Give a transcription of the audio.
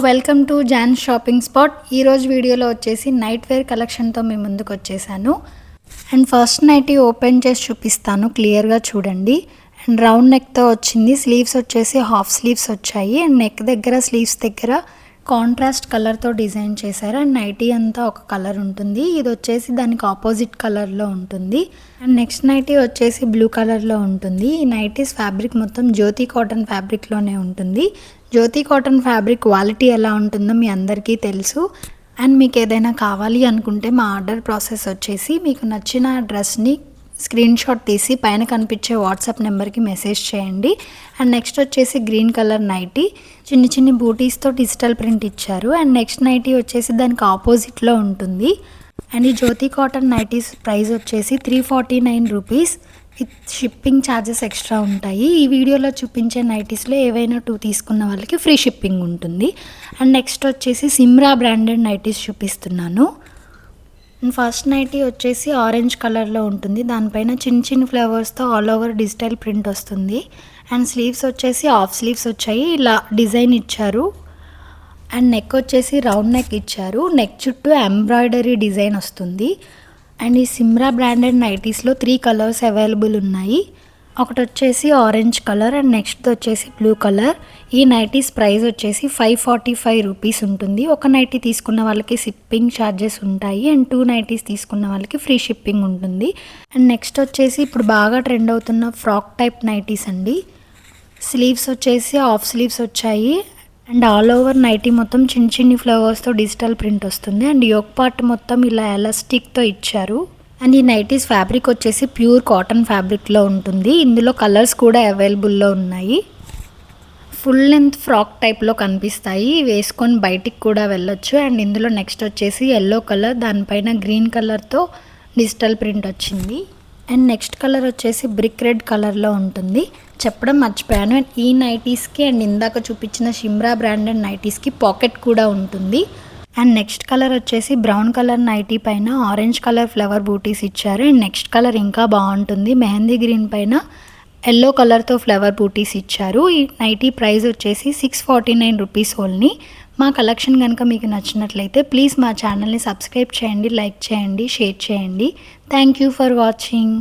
Welcome to John shopping spot. ఈరోజు వీడియోలో వచ్చేసి నైట్ వేర్ కలెక్షన్తో మీ ముందుకు వచ్చేసాను. అండ్ ఫస్ట్ నైటీ ఓపెన్ చేసి చూపిస్తాను, క్లియర్గా చూడండి. అండ్ రౌండ్ నెక్తో వచ్చింది. స్లీవ్స్ వచ్చేసి హాఫ్ స్లీవ్స్ వచ్చాయి. అండ్ నెక్ దగ్గర స్లీవ్స్ దగ్గర కాంట్రాస్ట్ కలర్తో డిజైన్ చేశారు. అండ్ నైటీ అంతా ఒక కలర్ ఉంటుంది. ఇది వచ్చేసి దానికి ఆపోజిట్ కలర్లో ఉంటుంది. అండ్ నెక్స్ట్ నైటీ వచ్చేసి బ్లూ కలర్లో ఉంటుంది. ఈ నైటీస్ ఫ్యాబ్రిక్ మొత్తం జ్యోతి కాటన్ ఫ్యాబ్రిక్లోనే ఉంటుంది. జ్యోతి కాటన్ ఫ్యాబ్రిక్ క్వాలిటీ ఎలా ఉంటుందో మీ అందరికీ తెలుసు. అండ్ మీకు ఏదైనా కావాలి అనుకుంటే మా ఆర్డర్ ప్రాసెస్ వచ్చేసి మీకు నచ్చిన డ్రెస్ని స్క్రీన్ షాట్ తీసి పైన కనిపించే వాట్సాప్ నెంబర్కి మెసేజ్ చేయండి. అండ్ నెక్స్ట్ వచ్చేసి గ్రీన్ కలర్ నైటీ చిన్ని చిన్ని బూటీస్తో డిజిటల్ ప్రింట్ ఇచ్చారు. అండ్ నెక్స్ట్ నైటీ వచ్చేసి దానికి ఆపోజిట్లో ఉంటుంది. అండ్ ఈ జ్యోతి కాటన్ నైటీస్ ప్రైస్ వచ్చేసి 349 rupees with shipping charges extra ఉంటాయి. ఈ వీడియోలో చూపించే నైటీస్లో ఏవైనా 2 తీసుకున్న వాళ్ళకి ఫ్రీ షిప్పింగ్ ఉంటుంది. అండ్ నెక్స్ట్ వచ్చేసి సిమ్రా బ్రాండెడ్ నైటీస్ చూపిస్తున్నాను. ఫస్ట్ నైటీ వచ్చేసి ఆరెంజ్ కలర్లో ఉంటుంది. దానిపైన చిన్న చిన్న ఫ్లవర్స్తో ఆల్ ఓవర్ డిజిటల్ ప్రింట్ వస్తుంది. అండ్ స్లీవ్స్ వచ్చేసి హాఫ్ స్లీవ్స్ వచ్చాయి, ఇలా డిజైన్ ఇచ్చారు. అండ్ నెక్ వచ్చేసి రౌండ్ నెక్ ఇచ్చారు. నెక్ చుట్టూ ఎంబ్రాయిడరీ డిజైన్ వస్తుంది. అండ్ ఈ సిమ్రా బ్రాండెడ్ నైటీస్లో 3 కలర్స్ అవైలబుల్ ఉన్నాయి. ఒకటి వచ్చేసి ఆరెంజ్ కలర్ అండ్ నెక్స్ట్ వచ్చేసి బ్లూ కలర్. ఈ నైటీస్ ప్రైస్ వచ్చేసి 545 రూపీస్ ఉంటుంది. ఒక నైటీ తీసుకున్న వాళ్ళకి షిప్పింగ్ ఛార్జెస్ ఉంటాయి. అండ్ 2 నైటీస్ తీసుకున్న వాళ్ళకి ఫ్రీ షిప్పింగ్ ఉంటుంది. అండ్ నెక్స్ట్ వచ్చేసి ఇప్పుడు బాగా ట్రెండ్ అవుతున్న ఫ్రాక్ టైప్ నైటీస్ అండి. స్లీవ్స్ వచ్చేసి హాఫ్ స్లీవ్స్ వచ్చాయి. అండ్ ఆల్ ఓవర్ నైటీ మొత్తం చిన్న చిన్ని ఫ్లవర్స్తో డిజిటల్ ప్రింట్ వస్తుంది. అండ్ యోక్ పార్ట్ మొత్తం ఇలా ఎలాస్టిక్తో ఇచ్చారు. అండ్ ఈ నైటీస్ ఫ్యాబ్రిక్ వచ్చేసి ప్యూర్ కాటన్ ఫ్యాబ్రిక్లో ఉంటుంది. ఇందులో కలర్స్ కూడా అవైలబుల్లో ఉన్నాయి. ఫుల్ లెంత్ ఫ్రాక్ టైప్లో కనిపిస్తాయి, వేసుకొని బయటికి కూడా వెళ్ళొచ్చు. అండ్ ఇందులో నెక్స్ట్ వచ్చేసి ఎల్లో కలర్, దానిపైన గ్రీన్ కలర్తో డిజిటల్ ప్రింట్ వచ్చింది. అండ్ నెక్స్ట్ కలర్ వచ్చేసి బ్రిక్ రెడ్ కలర్లో ఉంటుంది. చెప్పడం మర్చిపోయాను, అండ్ ఈ నైటీస్కి అండ్ ఇందాక చూపించిన సిమ్రా బ్రాండెడ్ నైటీస్కి పాకెట్ కూడా ఉంటుంది. అండ్ నెక్స్ట్ కలర్ వచ్చేసి బ్రౌన్ కలర్ నైటీ పైన ఆరెంజ్ కలర్ ఫ్లవర్ బూటీస్ ఇచ్చారు. అండ్ నెక్స్ట్ కలర్ ఇంకా బాగుంటుంది, మెహందీ గ్రీన్ పైన ఎల్లో కలర్తో ఫ్లవర్ బూటీస్ ఇచ్చారు. ఈ నైటీ ప్రైస్ వచ్చేసి 649 రూపీస్ ఓన్లీ. మా కలెక్షన్ కనుక మీకు నచ్చినట్లయితే ప్లీజ్ మా ఛానల్ని సబ్స్క్రైబ్ చేయండి, లైక్ చేయండి, షేర్ చేయండి. Thank you for watching.